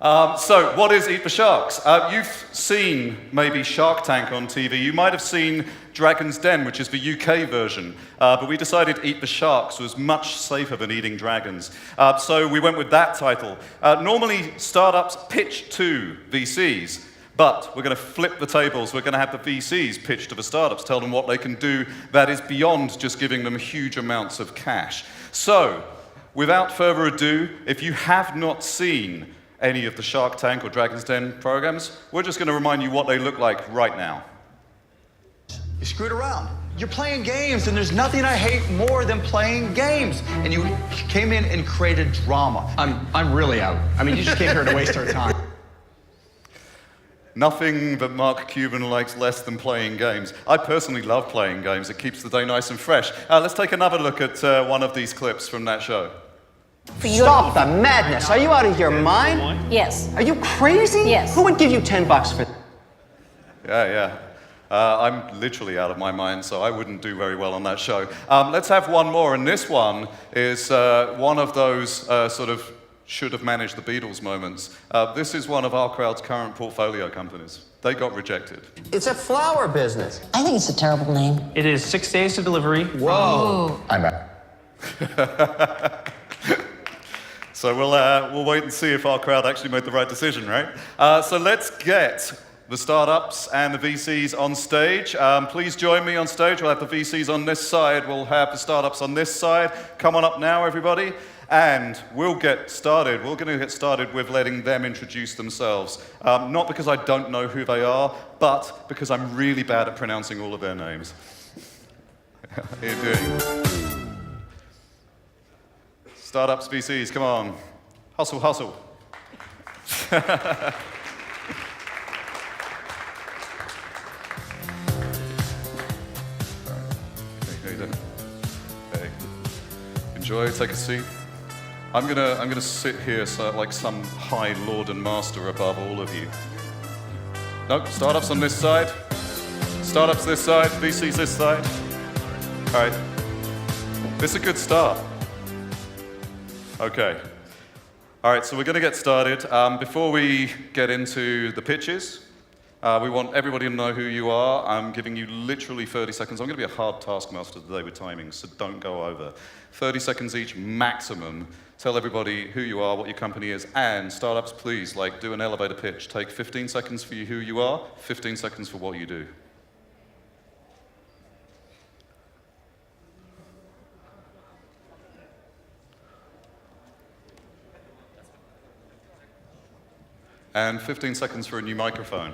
So, what is Eat the Sharks? You've seen maybe Shark Tank on TV. You might have seen Dragon's Den, which is the UK version. But we decided Eat the Sharks was much safer than eating dragons. So we went with that title. Normally, startups pitch to VCs. But we're going to flip the tables. We're going to have the VCs pitch to the startups, tell them what they can do that is beyond just giving them huge amounts of cash. So, without further ado, if you have not seen any of the Shark Tank or Dragon's Den programs, we're just going to remind you what they look like right now. You screwed around. You're playing games, and there's nothing I hate more than playing games. And you came in and created drama. I'm really out. I mean, you just came here to waste our time. Nothing that Mark Cuban likes less than playing games. I personally love playing games. It keeps the day nice and fresh. Let's take another look at one of these clips from that show. Stop the madness. Are you out of your mind? Yes. Are you crazy? Yes. Who would give you $10 for that? Yeah. I'm literally out of my mind, so I wouldn't do very well on that show. Let's have one more, and this one is one of those sort of should have managed the Beatles moments. This is one of OurCrowd's current portfolio companies. They got rejected. It's a flower business. I think it's a terrible name. It is 6 days to delivery. Whoa. I'm out. So we'll wait and see if OurCrowd actually made the right decision, right? So let's get the startups and the VCs on stage. Please join me on stage. We'll have the VCs on this side. We'll have the startups on this side. Come on up now, everybody. And we'll get started. We're going to get started with letting them introduce themselves. Not because I don't know who they are, but because I'm really bad at pronouncing all of their names. How are you doing? Startups, VCs, come on. Hustle, hustle. Hey. Enjoy, take a seat. I'm gonna sit here so like some high lord and master above all of you. No, startups on this side. Startups this side, VCs this side. All right. This is a good start. Okay. All right, so we're gonna get started. Before we get into the pitches, we want everybody to know who you are. I'm giving you literally 30 seconds. I'm going to be a hard taskmaster today with timing, so don't go over. 30 seconds each maximum. Tell everybody who you are, what your company is, and startups, please, like, do an elevator pitch. Take 15 seconds for who you are, 15 seconds for what you do. And 15 seconds for a new microphone.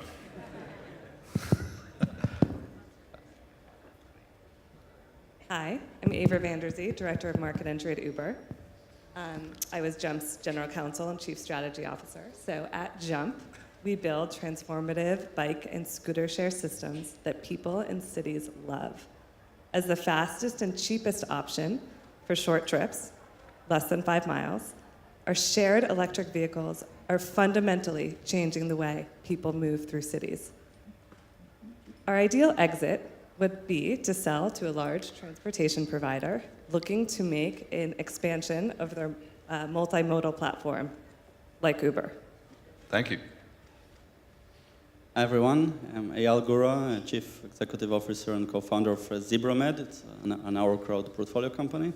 Hi, I'm AVRA Vanderzee, Director of Market Entry at Ubirr. I was Jump's General Counsel and Chief Strategy Officer. So at Jump, we build transformative bike and scooter share systems that people in cities love. As the fastest and cheapest option for short trips, less than 5 miles, our shared electric vehicles are fundamentally changing the way people move through cities. Our ideal exit would be to sell to a large transportation provider looking to make an expansion of their multimodal platform, like Ubirr. Thank you. Hi everyone, I'm EYAL GURA, Chief Executive Officer and Co-Founder of ZebraMed. It's an OurCrowd portfolio company.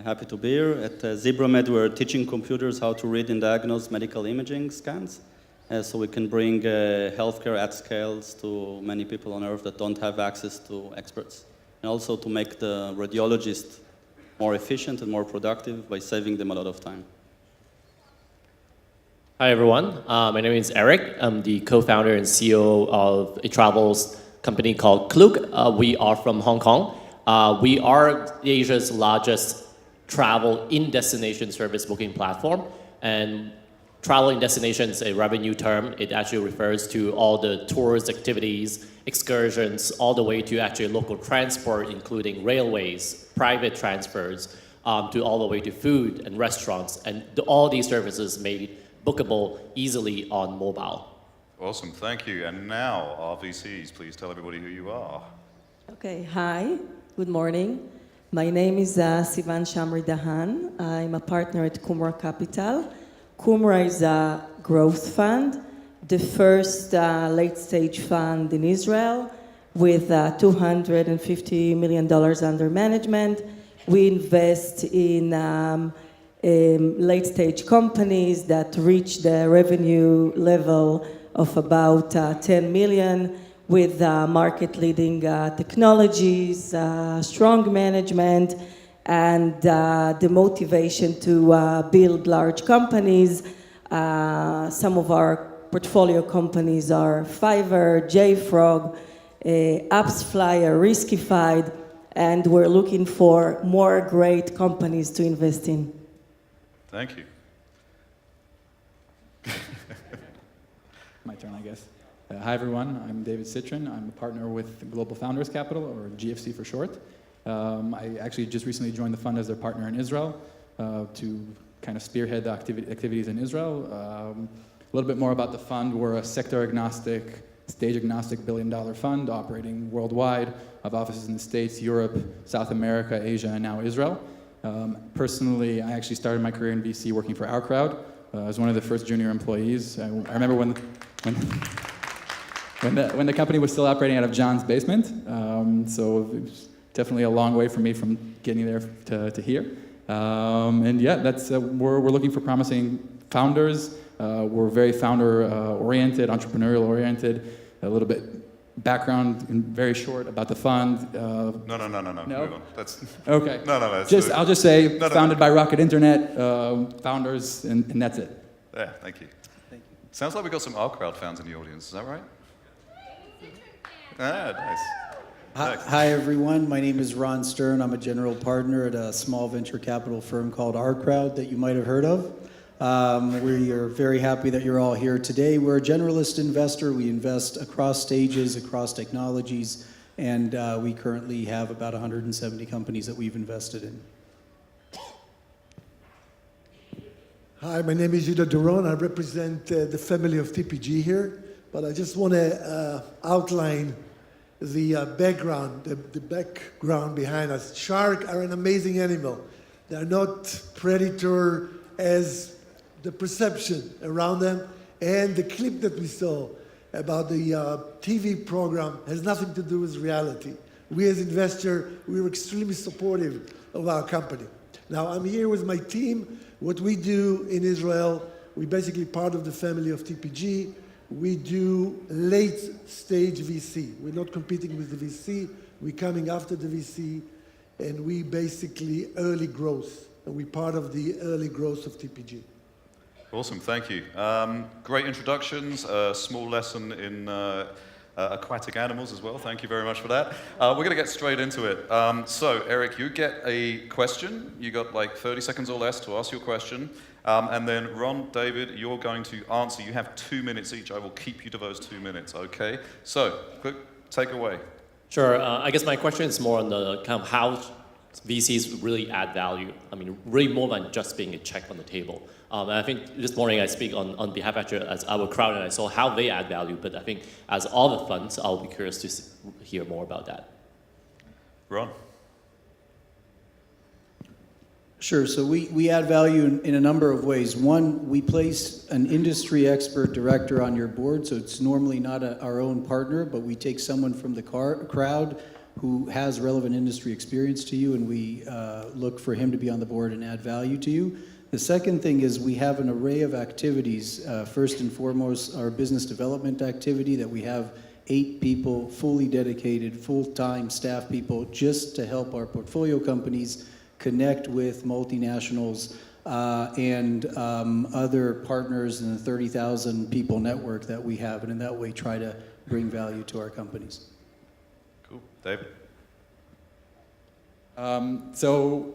Happy to be here. At ZebraMed, we're teaching computers how to read and diagnose medical imaging scans, so we can bring healthcare at scales to many people on Earth that don't have access to experts, and also to make the radiologist more efficient and more productive by saving them a lot of time. Hi everyone, my name is Eric. I'm the co-founder and CEO of a travels company called Klook. We are from Hong Kong. We are Asia's largest travel in-destination service booking platform, and travel in destination is a revenue term. It actually refers to all the tours, activities, excursions, all the way to actually local transport, including railways, private transfers, to all the way to food and restaurants, and all these services made bookable easily on mobile. Awesome, thank you. And now, our VCs, please tell everybody who you are. Okay, hi, good morning. My name is SIVAN DAHAN. I'm a partner at Qumra Capital. Qumra is a growth fund, the first late-stage fund in Israel with $250 million under management. We invest in late-stage companies that reach the revenue level of about 10 million with market-leading technologies, strong management, and the motivation to build large companies. Some of our portfolio companies are Fiverr, JFrog, AppsFlyer, Riskified, and we're looking for more great companies to invest in. Thank you. My turn, I guess. Hi, everyone. I'm David CITRON. I'm a partner with Global Founders Capital, or GFC for short. I actually just recently joined the fund as their partner in Israel to kind of spearhead the activities in Israel. A little bit more about the fund. We're a sector-agnostic, stage-agnostic billion-dollar fund operating worldwide, of offices in the States, Europe, South America, Asia, and now Israel. Personally, I actually started my career in VC working for OurCrowd. I was one of the first junior employees. I remember when the company was still operating out of John's basement. So it was definitely a long way for me from getting there to here. And yeah, that's we're looking for promising founders. We're very founder-oriented, entrepreneurial-oriented. A little bit background, very short, about the fund. No. No? Move on. That's Okay. No. I'll just say founded by Rocket Internet, founders, and that's it. Yeah, thank you. Sounds like we've got some OurCrowd fans in the audience. Is that right? Nice. Hi, everyone. My name is Ron Stern. I'm a general partner at a small venture capital firm called OurCrowd that you might have heard of. We are very happy that you're all here today. We're a generalist investor. We invest across stages, across technologies, and we currently have about 170 companies that we've invested in. Hi, my name is YUDA DORON. I represent the family of TPG here, but I just want to outline the background, the background behind us. Sharks are an amazing animal. They're not predator as the perception around them, and the clip that we saw about the TV program has nothing to do with reality. We as investors, we were extremely supportive of our company. Now, I'm here with my team. What we do in Israel, we're basically part of the family of TPG. We do late-stage VC. We're not competing with the VC. We're coming after the VC, and we basically early growth. And we're part of the early growth of TPG. Awesome, thank you. Great introductions, a small lesson in aquatic animals as well. Thank you very much for that. We're going to get straight into it. So, Eric, you get a question. You got like 30 seconds or less to ask your question. And then Ron, David, you're going to answer. You have 2 minutes each. I will keep you to those 2 minutes, okay? So, Klook, take away. Sure. I guess my question is more on the kind of how VCs really add value. I mean, really more than just being a check on the table. And I think this morning I speak on behalf actually as OurCrowd, and I saw how they add value, but I think as all the funds, I'll be curious to hear more about that. Ron? Sure, so we add value in a number of ways. One, we place an industry expert director on your board, so it's normally not our own partner, but we take someone from the crowd who has relevant industry experience to you, and we look for him to be on the board and add value to you. The second thing is we have an array of activities. First and foremost, our business development activity that we have 8 people, fully dedicated, full-time staff people, just to help our portfolio companies connect with multinationals and other partners in the 30,000 people network that we have, and in that way try to bring value to our companies. Cool. David? So,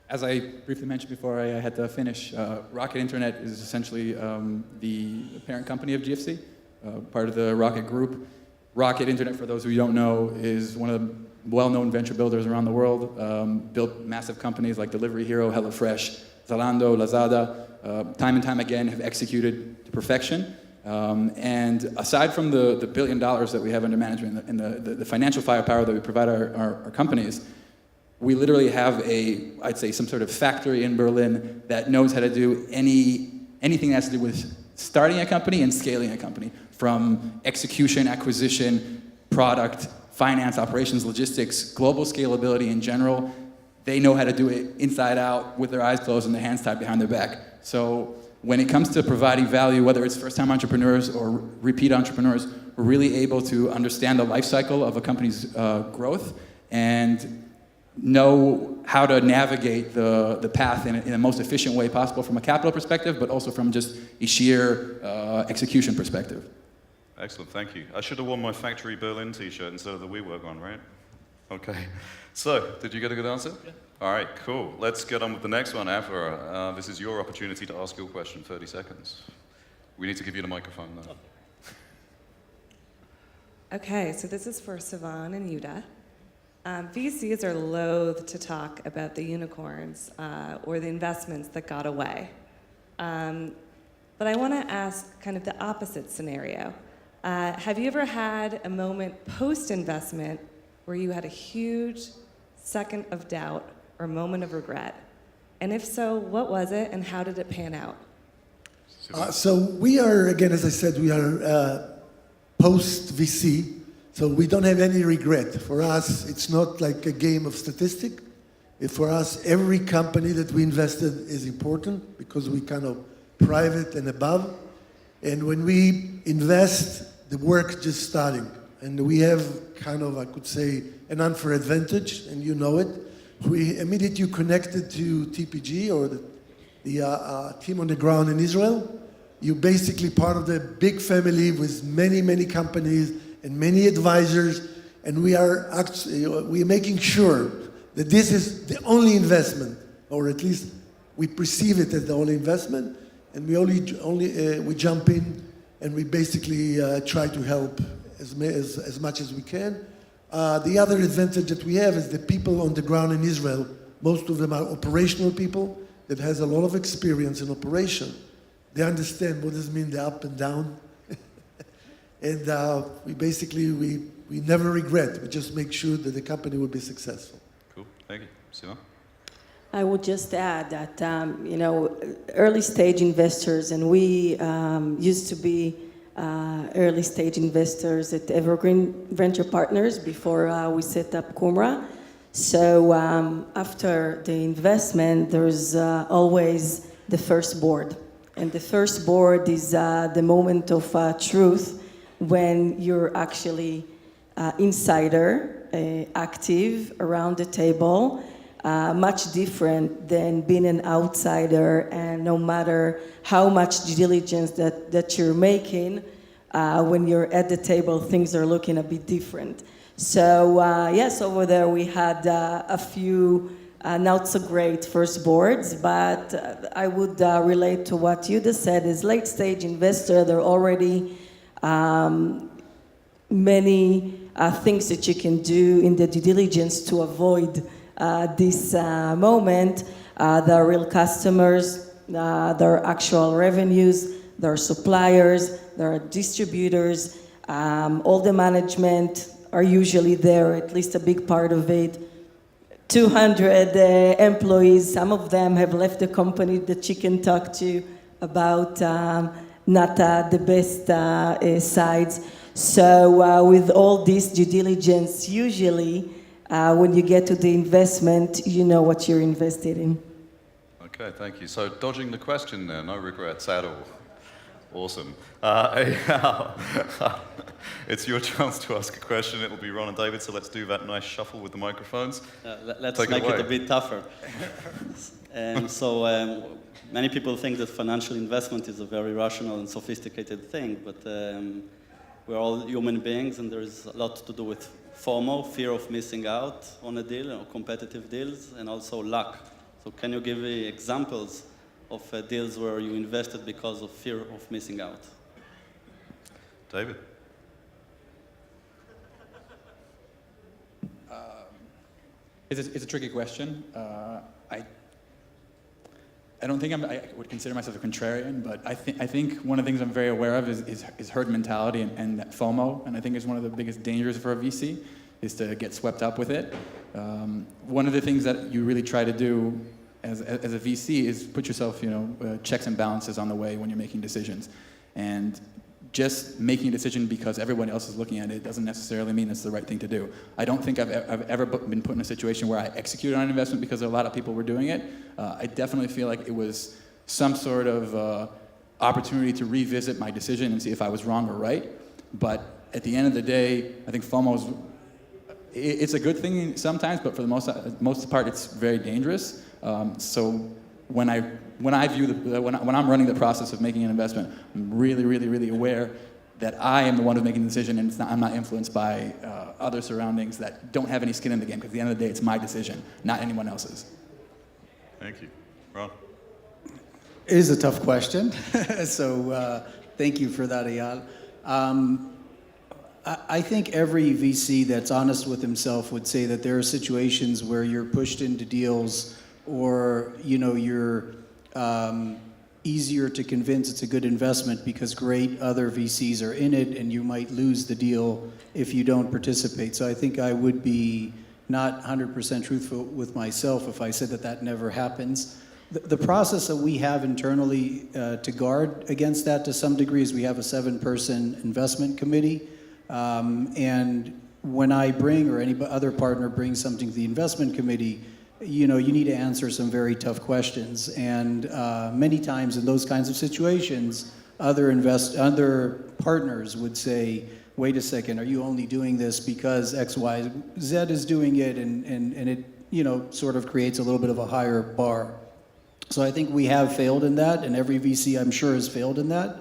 as I briefly mentioned before I had to finish, Rocket Internet is essentially the parent company of GFC, part of the Rocket Group. Rocket Internet, for those who don't know, is one of the well-known venture builders around the world, built massive companies like Delivery Hero, HelloFresh, Zalando, Lazada, time and time again have executed to perfection. And aside from the $1 billion that we have under management and the financial firepower that we provide our companies, we literally have I'd say some sort of factory in Berlin that knows how to do anything that has to do with starting a company and scaling a company, from execution, acquisition, product, finance, operations, logistics, global scalability in general. They know how to do it inside out with their eyes closed and their hands tied behind their back. So when it comes to providing value, whether it's first-time entrepreneurs or repeat entrepreneurs, we're really able to understand the life cycle of a company's growth and know how to navigate the path in the most efficient way possible from a capital perspective, but also from just a sheer execution perspective. Excellent, thank you. I should have worn my Factory Berlin t-shirt instead of the WeWork one, right? Okay. So, did you get a good answer? Yeah. All right, cool. Let's get on with the next one, AVRA. This is your opportunity to ask your question, 30 seconds. We need to give you the microphone, though. Okay, so this is for SIVAN and YUDA. VCs are loath to talk about the unicorns or the investments that got away. But I want to ask kind of the opposite scenario. Have you ever had a moment post-investment where you had a huge second of doubt or moment of regret? And if so, what was it and how did it pan out? So we are, again, as I said, we are post-VC, so we don't have any regret. For us, it's not like a game of statistic. For us, every company that we invested is important because we kind of private and above. And when we invest, the work just starting. And we have kind of, I could say, an unfair advantage, and you know it. We immediately connected to TPG or the team on the ground in Israel. You're basically part of the big family with many, many companies and many advisors, and we are making sure that this is the only investment, or at least we perceive it as the only investment, and we jump in and we basically try to help as much as we can. The other advantage that we have is the people on the ground in Israel. Most of them are operational people that has a lot of experience in operation. They understand what does it mean the up and down. And we never regret. We just make sure that the company will be successful. Cool, thank you. Simon? I would just add that, early stage investors, and we used to be early stage investors at Evergreen Venture Partners before we set up Qumra. So after the investment, there's always the first board. And the first board is the moment of truth when you're actually insider, active around the table, much different than being an outsider, and no matter how much due diligence that you're making, when you're at the table, things are looking a bit different. So yes, over there we had a few not so great first boards, but I would relate to what Yuda said, is late stage investor, there are already many things that you can do in the due diligence to avoid this moment. There are real customers, there are actual revenues, there are suppliers, there are distributors, all the management are usually there, at least a big part of it. 200 employees, some of them have left the company that you can talk to about not the best sides. So with all this due diligence, usually when you get to the investment, you know what you're invested in. Okay, thank you. So dodging the question there, no regrets at all. Awesome. It's your chance to ask a question. It'll be Ron and David, so let's do that nice shuffle with the microphones. Let's make it a bit tougher. Many people think that financial investment is a very rational and sophisticated thing, but we're all human beings, and there's a lot to do with FOMO, fear of missing out on a deal or competitive deals, and also luck. So can you give me examples of deals where you invested because of fear of missing out? David? It's a tricky question. I don't think I would consider myself a contrarian, but I think one of the things I'm very aware of is herd mentality and that FOMO, and I think it's one of the biggest dangers for a VC is to get swept up with it. One of the things that you really try to do as a VC is put yourself, checks and balances on the way when you're making decisions. And just making a decision because everyone else is looking at it doesn't necessarily mean it's the right thing to do. I don't think I've ever been put in a situation where I executed on an investment because a lot of people were doing it. I definitely feel like it was some sort of opportunity to revisit my decision and see if I was wrong or right. But at the end of the day, I think FOMO it's a good thing sometimes, but for the most part, it's very dangerous. So when I'm running the process of making an investment, I'm really, really, really aware that I am the one who's making the decision, and I'm not influenced by other surroundings that don't have any skin in the game. Because at the end of the day, it's my decision, not anyone else's. Thank you, Ron. It is a tough question, so thank you for that, EYAL. I think every VC that's honest with himself would say that there are situations where you're pushed into deals, or you're easier to convince it's a good investment because great other VCs are in it, and you might lose the deal if you don't participate. So I think I would be not 100% truthful with myself if I said that that never happens. The process that we have internally to guard against that to some degree is we have a 7-person investment committee. And when I bring, or any other partner brings something to the investment committee, you need to answer some very tough questions. And many times in those kinds of situations, other partners would say, wait a second, are you only doing this because X, Y, Z is doing it? And it, sort of creates a little bit of a higher bar. So I think we have failed in that, and every VC I'm sure has failed in that,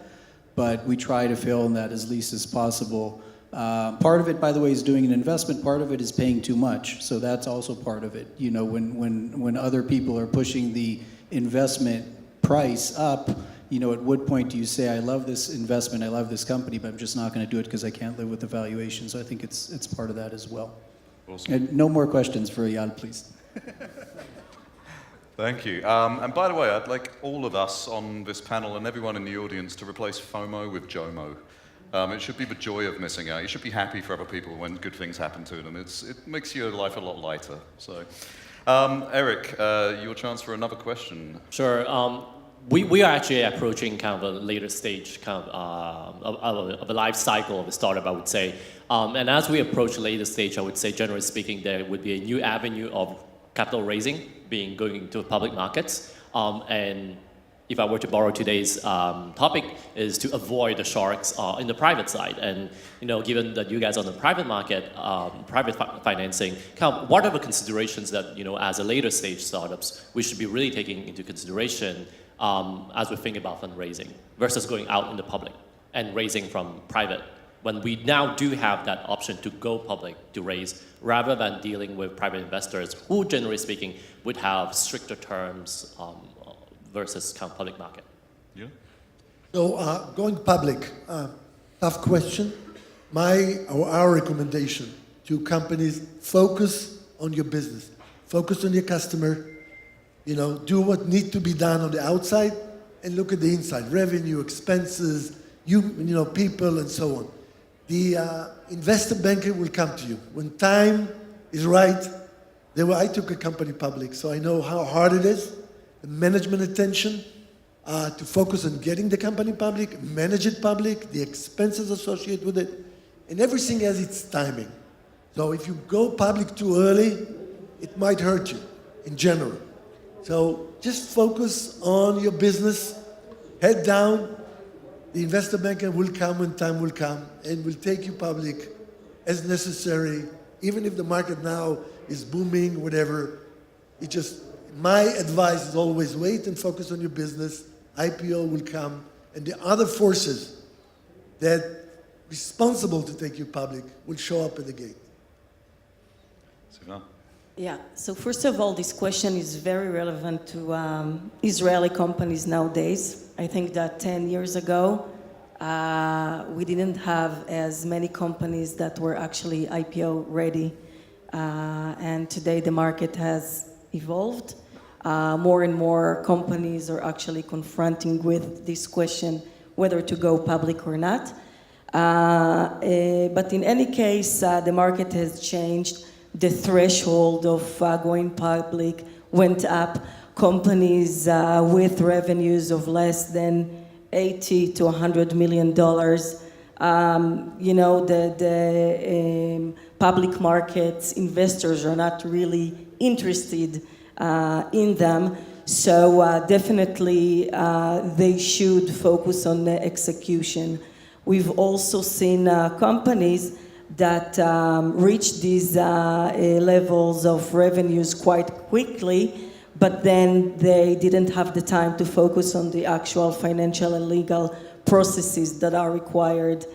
but we try to fail in that as least as possible. Part of it, by the way, is doing an investment. Part of it is paying too much. So that's also part of it. When other people are pushing the investment price up, at what point do you say, I love this investment, I love this company, but I'm just not going to do it because I can't live with the valuation. So I think it's part of that as well. Awesome. And no more questions for EYAL, please. Thank you. And by the way, I'd like all of us on this panel and everyone in the audience to replace FOMO with JOMO. It should be the joy of missing out. You should be happy for other people when good things happen to them. It makes your life a lot lighter. So, Eric, your chance for another question. Sure. We are actually approaching kind of a later stage kind of a life cycle of a startup, I would say. And as we approach the later stage, I would say, generally speaking, there would be a new avenue of capital raising going into public markets. And if I were to borrow today's topic, is to avoid the sharks in the private side. And given that you guys are on the private market, private financing, kind of what are the considerations that as a later stage startups we should be really taking into consideration as we think about fundraising versus going out in the public and raising from private, when we now do have that option to go public to raise, rather than dealing with private investors who, generally speaking, would have stricter terms versus kind of public market. Yeah. So going public, tough question. Our recommendation to companies: focus on your business, focus on your customer. Do what needs to be done on the outside, and look at the inside: revenue, expenses, people, and so on. The investor banker will come to you when time is right. I took a company public, so I know how hard it is. The management attention to focus on getting the company public, manage it public, the expenses associated with it, and everything has its timing. So if you go public too early, it might hurt you in general. So just focus on your business, head down. The investor banker will come when time will come and will take you public as necessary, even if the market now is booming, whatever. My advice is always wait and focus on your business. IPO will come, and the other forces that are responsible to take you public will show up at the gate. SIVAN. Yeah, so first of all, this question is very relevant to Israeli companies nowadays. I think that 10 years ago, we didn't have as many companies that were actually IPO ready. And today the market has evolved. More and more companies are actually confronting with this question, whether to go public or not. But in any case, the market has changed. The threshold of going public went up. Companies with revenues of less than $80 to $100 million. The public markets, investors are not really interested in them. So definitely they should focus on the execution. We've also seen companies that reach these levels of revenues quite quickly, but then they didn't have the time to focus on the actual financial and legal processes that are required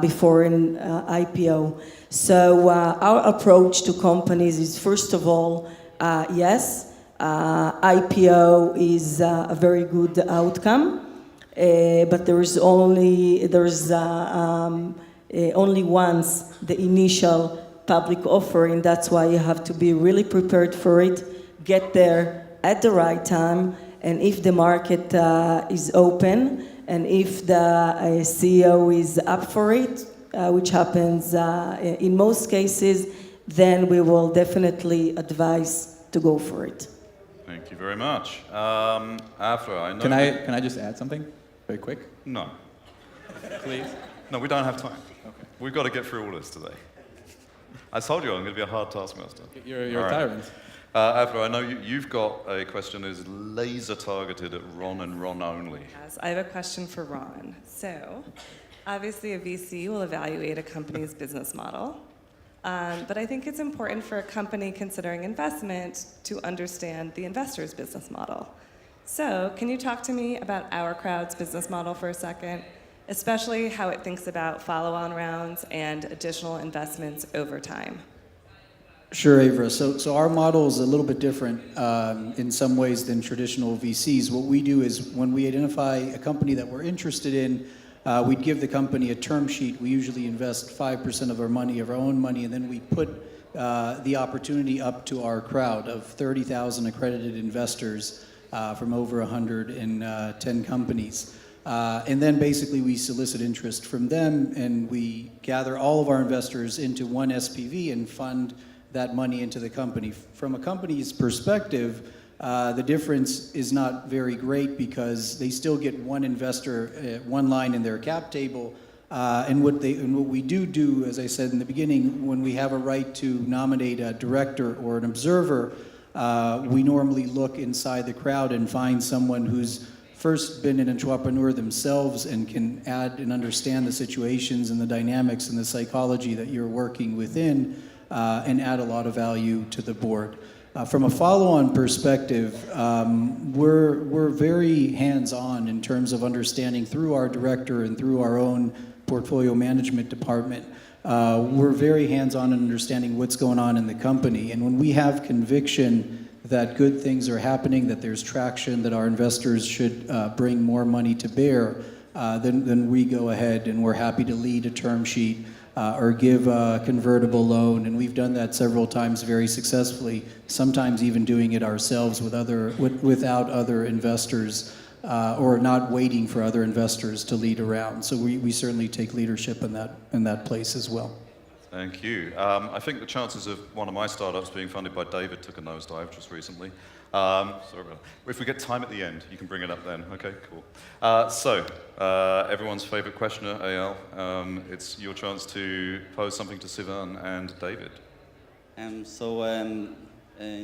before an IPO. So our approach to companies is, first of all, yes, IPO is a very good outcome, but there's only once the initial public offering. That's why you have to be really prepared for it, get there at the right time, and if the market is open, and if the CEO is up for it, which happens in most cases, then we will definitely advise to go for it. Thank you very much. AVRA, I know... Can I just add something very quick? No. Please? No, we don't have time. Okay. We've got to get through all this today. I told you I'm going to be a hard taskmaster. You're a tyrant. AVRA, I know you've got a question that is laser targeted at Ron and Ron only. Yes, I have a question for Ron. So, obviously a VC will evaluate a company's business model, but I think it's important for a company considering investment to understand the investor's business model. So, can you talk to me about OurCrowd's business model for a second, especially how it thinks about follow-on rounds and additional investments over time? Sure, AVRA. So our model is a little bit different in some ways than traditional VCs. What we do is when we identify a company that we're interested in, we'd give the company a term sheet. We usually invest 5% of our money, of our own money, and then we put the opportunity up to our crowd of 30,000 accredited investors from over 110 companies. And then basically we solicit interest from them, and we gather all of our investors into one SPV and fund that money into the company. From a company's perspective, the difference is not very great because they still get one investor, one line in their cap table. And what we do, as I said in the beginning, when we have a right to nominate a director or an observer, we normally look inside the crowd and find someone who's first been an entrepreneur themselves and can add and understand the situations and the dynamics and the psychology that you're working within, and add a lot of value to the board. From a follow-on perspective, we're very hands-on in terms of understanding through our director and through our own portfolio management department. We're very hands-on in understanding what's going on in the company. And when we have conviction that good things are happening, that there's traction, that our investors should bring more money to bear, then we go ahead and we're happy to lead a term sheet or give a convertible loan, and we've done that several times very successfully, sometimes even doing it ourselves without other investors, or not waiting for other investors to lead around. So we certainly take leadership in that place as well. Thank you. I think the chances of one of my startups being funded by David took a nosedive just recently. Sorry about that. If we get time at the end, you can bring it up then. Okay, cool. Everyone's favorite questioner, EYAL. It's your chance to pose something to SIVAN and David. In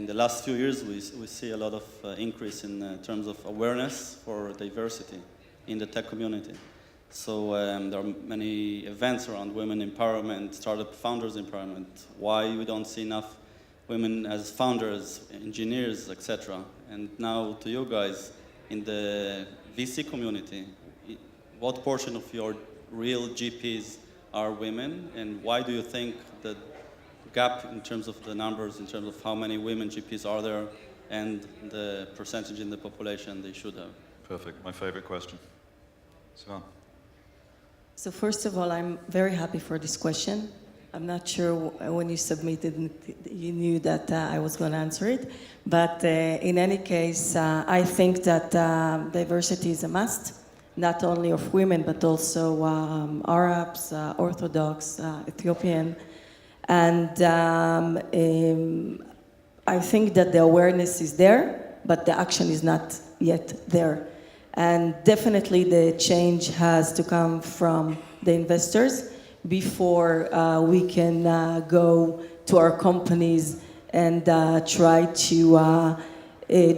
the last few years, we see a lot of increase in terms of awareness for diversity in the tech community. So there are many events around women empowerment, startup founders empowerment, why we don't see enough women as founders, engineers, etc. And now to you guys, in the VC community, what portion of your real GPs are women, and why do you think the gap in terms of the numbers, in terms of how many women GPs are there, and the percentage in the population they should have? Perfect, my favorite question. SIVAN. So first of all, I'm very happy for this question. I'm not sure when you submitted, you knew that I was going to answer it. But in any case, I think that diversity is a must, not only of women, but also Arabs, Orthodox, Ethiopian. And I think that the awareness is there, but the action is not yet there. And definitely the change has to come from the investors before we can go to our companies and try to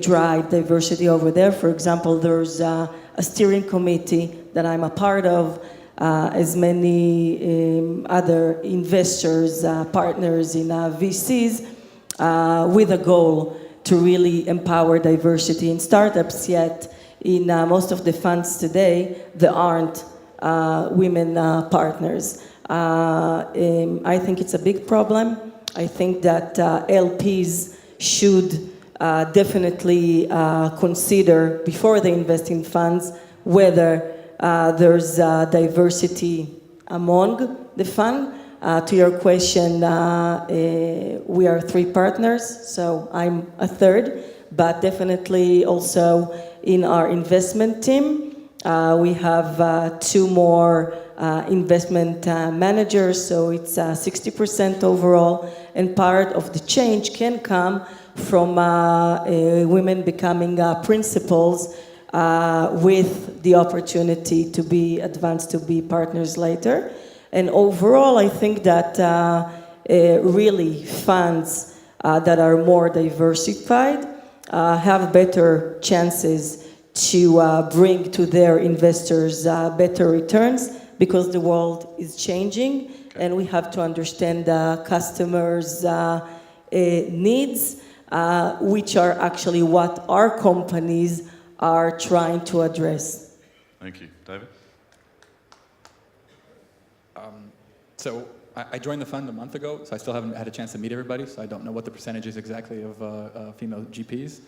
drive diversity over there. For example, there's a steering committee that I'm a part of, as many other investors, partners in VCs, with a goal to really empower diversity in startups. Yet in most of the funds today, there aren't women partners. I think it's a big problem. I think that LPs should definitely consider, before they invest in funds, whether there's diversity among the fund. To your question, we are 3 partners, so I'm a third, but definitely also in our investment team, we have 2 more investment managers, so it's 60% overall, and part of the change can come from women becoming principals with the opportunity to be advanced to be partners later. And overall, I think that really funds that are more diversified have better chances to bring to their investors better returns, because the world is changing and we have to understand the customers' needs, which are actually what our companies are trying to address. Thank you. David? So I joined the fund a month ago, so I still haven't had a chance to meet everybody, so I don't know what the percentage is exactly of female GPs.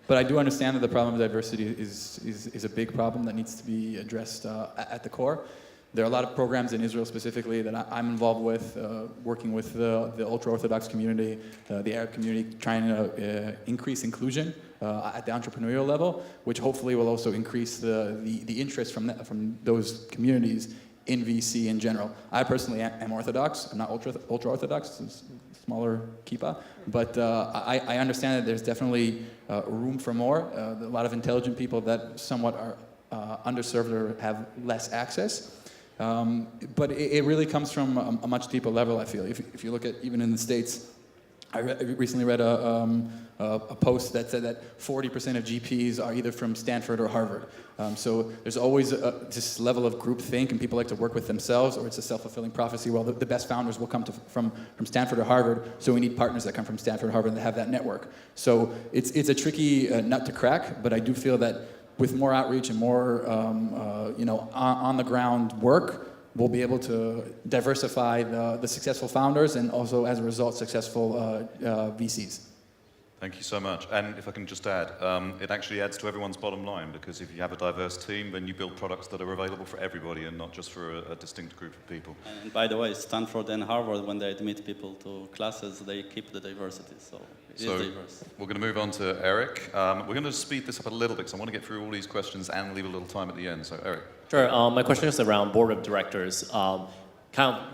But I do understand that the problem of diversity is a big problem that needs to be addressed at the core. There are a lot of programs in Israel specifically that I'm involved with, working with the ultra-Orthodox community, the Arab community, trying to increase inclusion at the entrepreneurial level, which hopefully will also increase the interest from those communities in VC in general. I personally am Orthodox. I'm not ultra-Orthodox, it's a smaller kippah, but I understand that there's definitely room for more. A lot of intelligent people that somewhat are underserved or have less access. But it really comes from a much deeper level, I feel. If you look at, even in the States, I recently read a post that said that 40% of GPs are either from Stanford or Harvard. So there's always this level of groupthink, and people like to work with themselves, or it's a self-fulfilling prophecy. Well, the best founders will come from Stanford or Harvard, so we need partners that come from Stanford or Harvard that have that network. So it's a tricky nut to crack, but I do feel that with more outreach and more on-the-ground work, we'll be able to diversify the successful founders and also, as a result, successful VCs. Thank you so much. And if I can just add, it actually adds to everyone's bottom line, because if you have a diverse team, then you build products that are available for everybody and not just for a distinct group of people. And by the way, Stanford and Harvard, when they admit people to classes, they keep the diversity, so it is diverse. We're going to move on to Eric. We're going to speed this up a little bit, because I want to get through all these questions and leave a little time at the end. So, Eric. Sure. My question is around board of directors. Are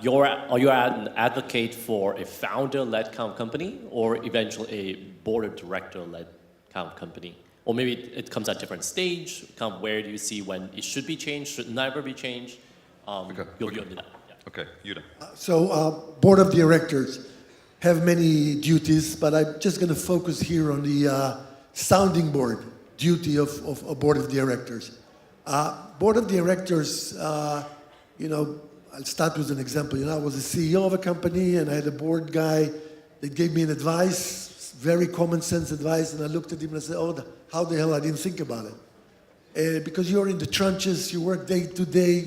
you an advocate for a founder-led kind of company, or eventually a board of director-led kind of company? Or maybe it comes at a different stage. Kind of where do you see when it should be changed, should never be changed? You'll do that. Yeah. Okay, YUDA. So, board of directors have many duties, but I'm just going to focus here on the sounding board duty of a board of directors. Board of directors, I'll start with an example. I was a CEO of a company, and I had a board guy that gave me an advice, very common sense advice, and I looked at him and I said, oh, how the hell I didn't think about it? Because you're in the trenches, you work day to day,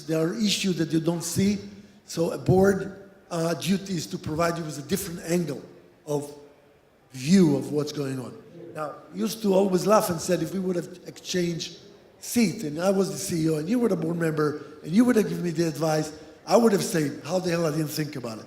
there are issues that you don't see, so a board duty is to provide you with a different angle of view of what's going on. Now, I used to always laugh and said, if we would have exchanged seat, and I was the CEO, and you were the board member, and you would have given me the advice, I would have said, how the hell I didn't think about it.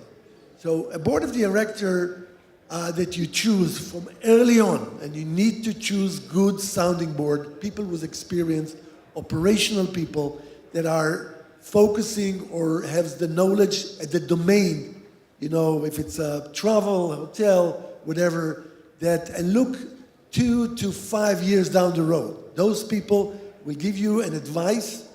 So a board of director that you choose from early on, and you need to choose good sounding board, people with experience, operational people that are focusing or have the knowledge at the domain, if it's a travel, hotel, whatever that, and look 2 to 5 years down the road. Those people will give you an advice.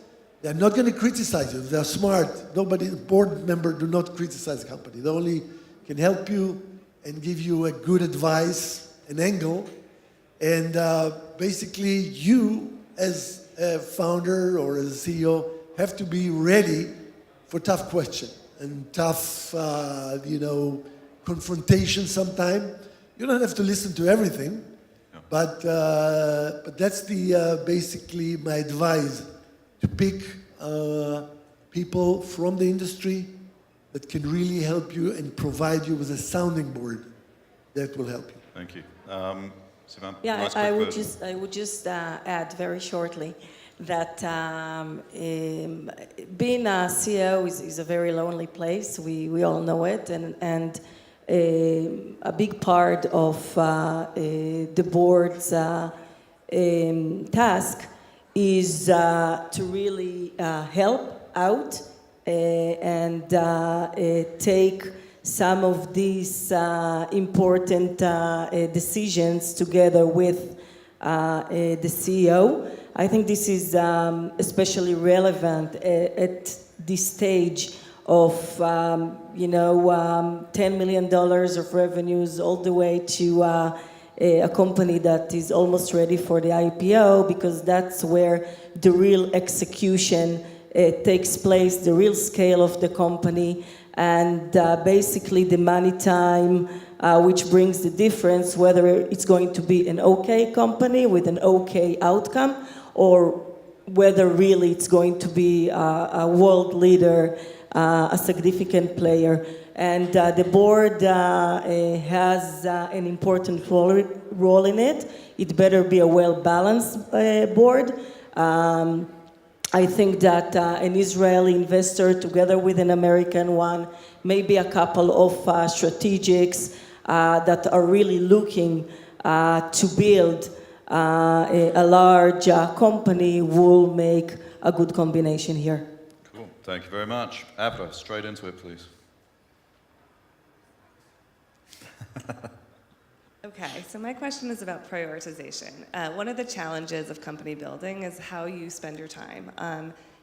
They're not going to criticize you. If they're smart, nobody, board member do not criticize the company. They only can help you and give you a good advice, an angle. And basically you, as a founder or as a CEO, have to be ready for tough question and tough, confrontation sometime. You don't have to listen to everything, but that's the basically my advice, to pick people from the industry that can really help you and provide you with a sounding board that will help you. Thank you. SIVAN, Yeah, nice I quick would version. just add very shortly that being a CEO is a very lonely place. We all know it, and a big part of the board's task is to really help out and take some of these important decisions together with the CEO. I think this is especially relevant at this stage of $10 million of revenues all the way to a company that is almost ready for the IPO, because that's where the real execution takes place, the real scale of the company, and basically the money time, which brings the difference, whether it's going to be an okay company with an okay outcome, or whether really it's going to be a world leader, a significant player. And the board has an important role in it. It better be a well-balanced board. I think that an Israeli investor together with an American one, maybe a couple of strategics that are really looking to build a large company will make a good combination here. Cool. Thank you very much. AVRA, straight into it, please. Okay, so my question is about prioritization. One of the challenges of company building is how you spend your time.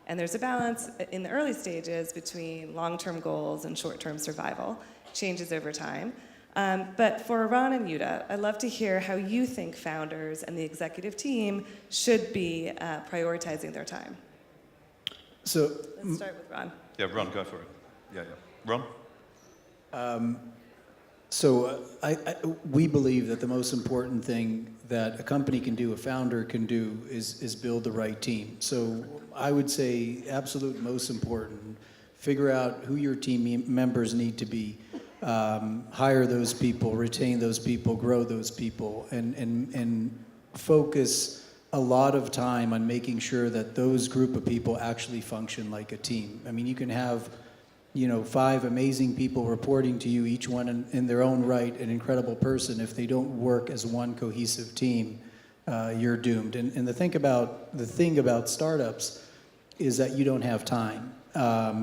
And there's a balance in the early stages between long-term goals and short-term survival, changes over time. But for Ron and YUDA, I'd love to hear how you think founders and the executive team should be prioritizing their time. So Let's start with Ron. Yeah, Ron, go for it. Yeah. Ron? So we believe that the most important thing that a company can do, a founder can do, is build the right team. So I would say absolute most important, figure out who your team members need to be, hire those people, retain those people, grow those people, and focus a lot of time on making sure that those group of people actually function like a team. I mean, you can have 5 amazing people reporting to you, each one in their own right, an incredible person. If they don't work as one cohesive team, you're doomed. And the thing about startups is that you don't have time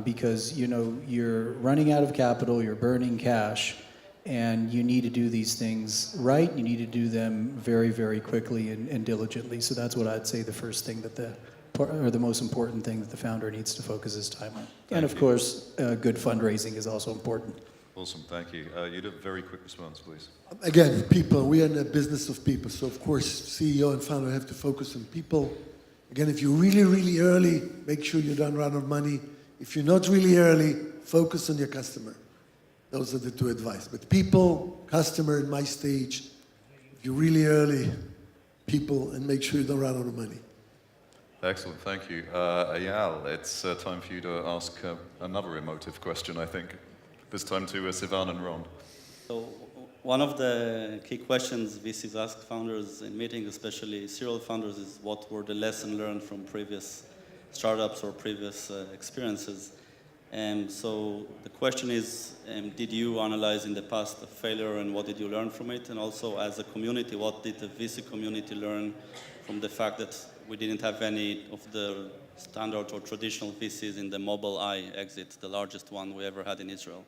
because you're running out of capital, you're burning cash, and you need to do these things right. You need to do them very, very quickly and diligently. So that's what I'd say the first thing that the most important thing that the founder needs to focus his time on. And of course, good fundraising is also important. Awesome, thank you. YUDA, very quick response, please. Again, people, we are in a business of people. So of course, CEO and founder have to focus on people. Again, if you're really, really early, make sure you don't run out of money. If you're not really early, focus on your customer. Those are the 2 advice. But people, customer in my stage, if you're really early, people, and make sure you don't run out of money. Excellent, thank you. EYAL, it's time for you to ask another emotive question, I think. This time to SIVAN and Ron. So one of the key questions VCs ask founders in meetings, especially serial founders, is what were the lessons learned from previous startups or previous experiences. So the question is, did you analyze in the past a failure and what did you learn from it? And also as a community, what did the VC community learn from the fact that we didn't have any of the standard or traditional VCs in the Mobile Eye exit, the largest one we ever had in Israel?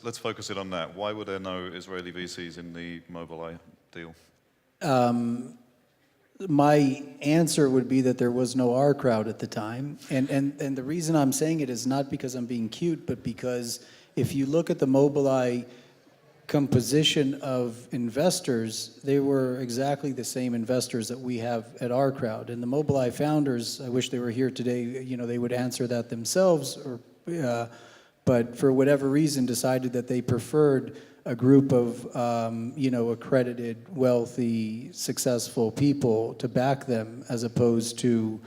let's focus it on that. Why were there no Israeli VCs in the Mobileye deal? My answer would be that there was no OurCrowd at the time. And the reason I'm saying it is not because I'm being cute, but because if you look at the Mobileye composition of investors, they were exactly the same investors that we have at OurCrowd. And the Mobileye founders, I wish they were here today, you know, they would answer that themselves, or, but for whatever reason decided that they preferred a group of, you know, accredited, wealthy, successful people to back them as opposed to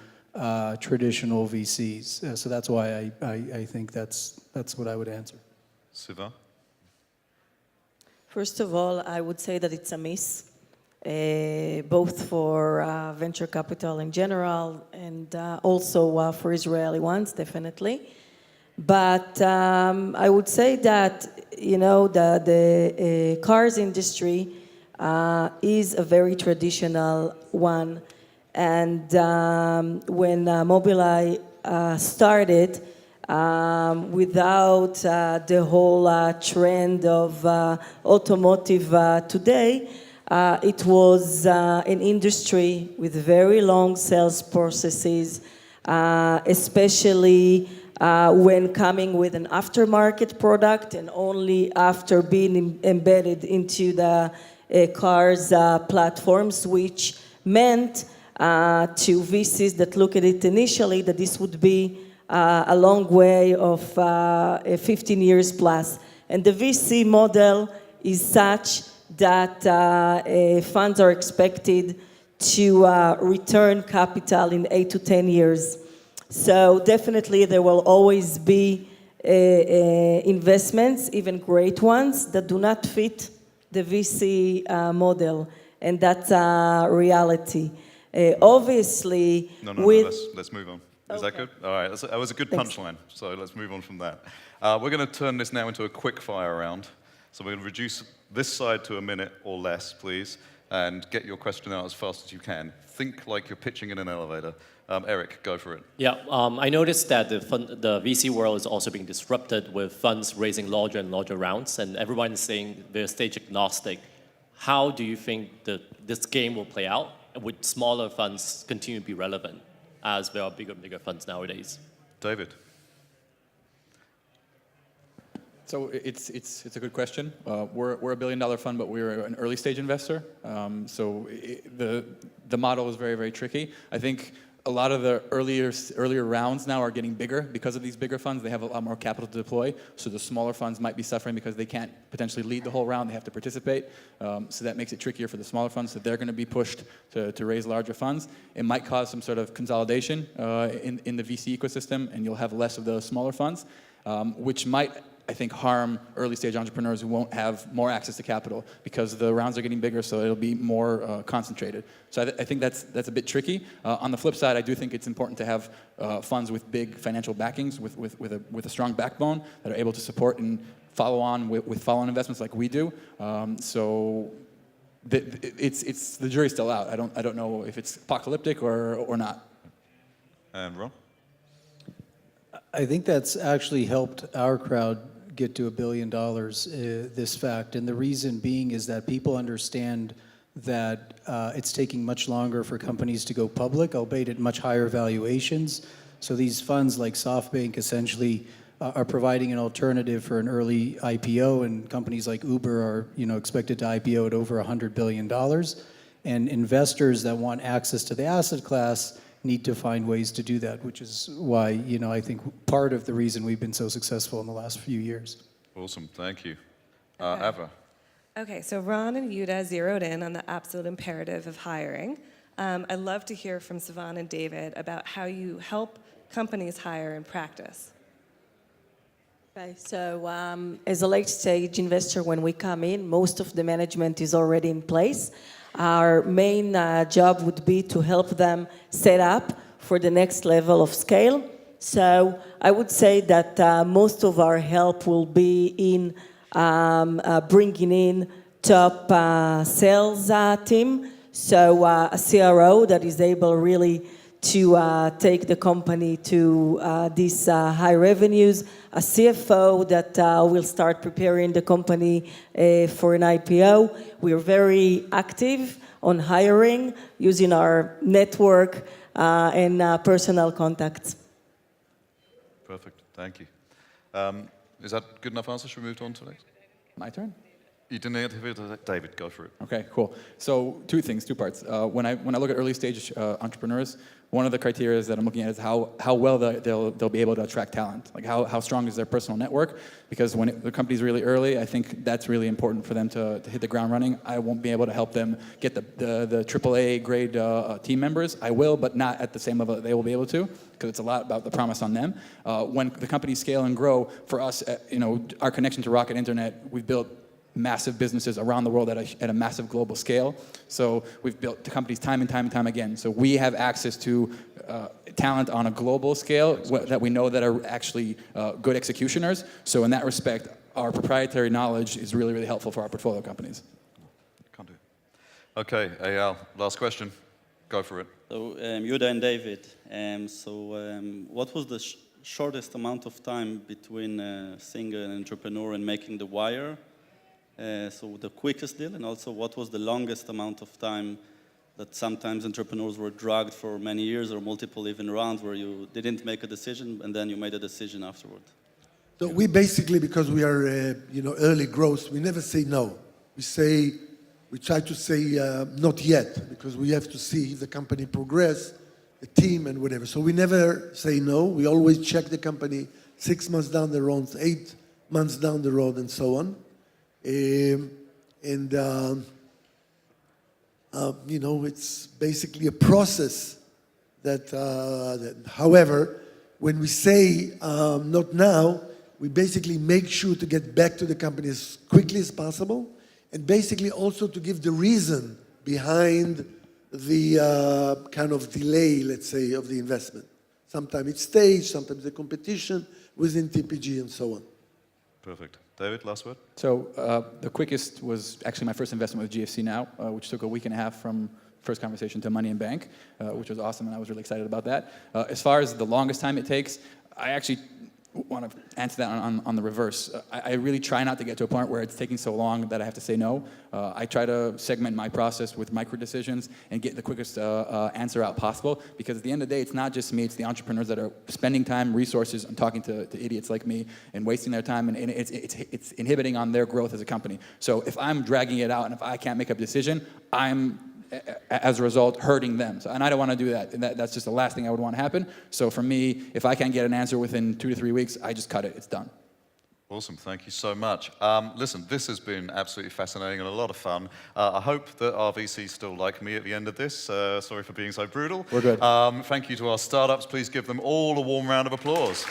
traditional VCs. So that's why I think that's what I would answer. SIVAN? First of all, I would say that it's a miss, both for venture capital in general and also for Israeli ones, definitely. But I would say that, you know, the cars industry is a very traditional one. And when Mobileye started, without the whole trend of automotive today, it was an industry with very long sales processes, especially when coming with an aftermarket product and only after being embedded into the car's platforms, which meant to VCs that look at it initially that this would be a long way of 15 years plus. And the VC model is such that funds are expected to return capital in 8 to 10 years. So definitely there will always be investments, even great ones, that do not fit the VC model. And that's a reality. Obviously, No, let's move on. Is that good? All right, that was a good punchline, so let's move on from that. We're going to turn this now into a quick fire round. So we're going to reduce this side to a minute or less, please, and get your question out as fast as you can. Think like you're pitching in an elevator. Eric, go for it. Yeah, I noticed that the VC world is also being disrupted with funds raising larger and larger rounds, and everyone is saying they're stage agnostic. How do you think that this game will play out? And would smaller funds continue to be relevant as there are bigger and bigger funds nowadays? David. So it's a good question. We're a $1 billion fund, but we're an early stage investor. So the model is very, very tricky. I think a lot of the earlier rounds now are getting bigger because of these bigger funds. They have a lot more capital to deploy. So the smaller funds might be suffering because they can't potentially lead the whole round. They have to participate. So that makes it trickier for the smaller funds. So they're going to be pushed to raise larger funds. It might cause some sort of consolidation in the VC ecosystem, and you'll have less of those smaller funds, which might, I think, harm early stage entrepreneurs who won't have more access to capital because the rounds are getting bigger, so it'll be more concentrated. So I think that's a bit tricky. On the flip side, I do think it's important to have funds with big financial backings, with a strong backbone that are able to support and follow on with follow-on investments like we do. So the jury's still out. I don't know if it's apocalyptic or not. And Ron? I think that's actually helped OurCrowd get to $1 billion, this fact. And the reason being is that people understand that it's taking much longer for companies to go public, albeit at much higher valuations. So these funds like SoftBank essentially are providing an alternative for an early IPO, and companies like Ubirr are, you know, expected to IPO at over $100 billion. And investors that want access to the asset class need to find ways to do that, which is why, you know, I think part of the reason we've been so successful in the last few years. Awesome, thank you. AVRA. Okay, so Ron and YUDA zeroed in on the absolute imperative of hiring. I'd love to hear from SIVAN and David about how you help companies hire in practice. Okay, so as a late stage investor, when we come in, most of the management is already in place. Our main job would be to help them set up for the next level of scale. So I would say that most of our help will be in bringing in top sales team. So a CRO that is able really to take the company to these high revenues, a CFO that will start preparing the company for an IPO. We are very active on hiring, using our network and personal contacts. Perfect, thank you. Is that good enough answer? Should we move on to the next? My turn? You didn't have it, David, go for it. Okay, cool. So two things, two parts. When I look at early stage entrepreneurs, one of the criteria that I'm looking at is how well they'll be able to attract talent. Like how strong is their personal network? Because when the company's really early, I think that's really important for them to hit the ground running. I won't be able to help them get the AAA grade team members. I will, but not at the same level that they will be able to, because it's a lot about the promise on them. When the companies scale and grow, for us, our connection to Rocket Internet, we've built massive businesses around the world at a massive global scale. So we've built the companies time and time again. So we have access to talent on a global scale that we know that are actually good executioners. So in that respect, our proprietary knowledge is really, really helpful for our portfolio companies. Can't do it. Okay, Eyal, last question. Go for it. So YUDA and David, what was the shortest amount of time between seeing an entrepreneur and making the wire? So the quickest deal, and also what was the longest amount of time that sometimes entrepreneurs were dragged for many years or multiple even rounds where you didn't make a decision and then you made a decision afterward? So we basically, because we are early growth, we never say no. We try to say not yet, because we have to see the company progress, the team and whatever. So we never say no. We always check the company 6 months down the road, 8 months down the road, and so on. It's basically a process that, however, when we say not now, we basically make sure to get back to the company as quickly as possible, and basically also to give the reason behind the kind of delay, let's say, of the investment. Sometimes it's stage, sometimes the competition within TPG, and so on. Perfect. David, last word? So the quickest was actually my first investment with GFC Now, which took a week and a half from first conversation to money in bank, which was awesome, and I was really excited about that. As far as the longest time it takes, I actually want to answer that on the reverse. I really try not to get to a point where it's taking so long that I have to say no. I try to segment my process with micro decisions and get the quickest answer out possible, because at the end of the day, it's not just me, it's the entrepreneurs that are spending time, resources, and talking to idiots like me and wasting their time, and it's inhibiting on their growth as a company. So if I'm dragging it out and if I can't make a decision, I'm as a result, hurting them. And I don't want to do that. And that's just the last thing I would want to happen. So for me, if I can't get an answer within 2 to 3 weeks, I just cut it. It's done. Awesome. Thank you so much. Listen, this has been absolutely fascinating and a lot of fun. I hope that our VCs still like me at the end of this. Sorry for being so brutal. We're good. Thank you to our startups. Please give them all a warm round of applause.